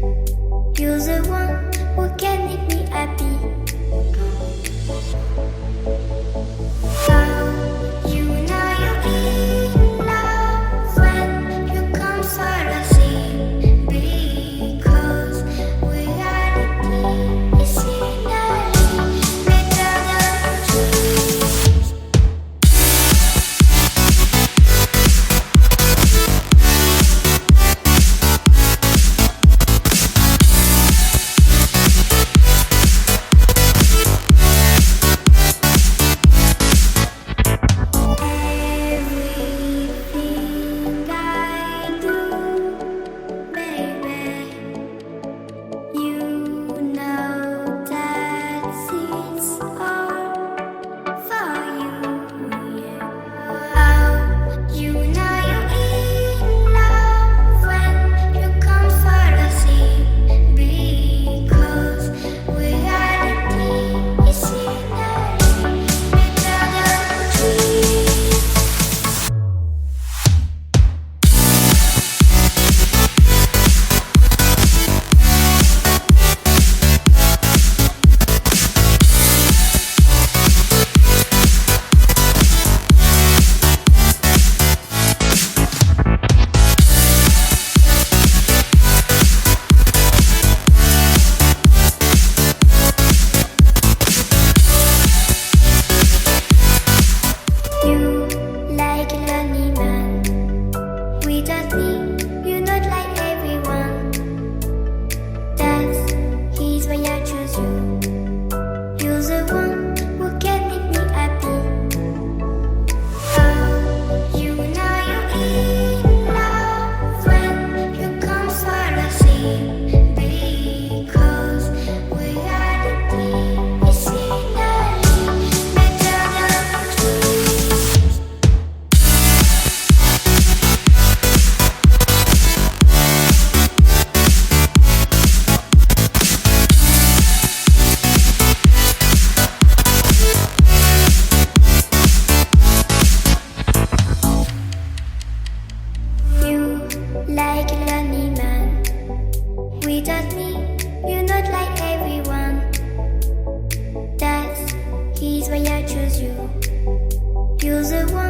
You're the one who can make me happy. How you know you're in love when you come for the sea. Because reality is finally better than dreams. Everything I do, baby, you know that it's all for you, yeah. Oh, you know you're in love when you come for the sea. Because reality is finally better than dreams. You like a lonely man. Without me, you're not like everyone. That is why I choose you. You're the one who can make me happy. Oh, you know you're in love when you come for the sea. Because reality is finally better than dreams. You like a lonely man. Without me, you're not like everyone. That is why I choose you. You're the one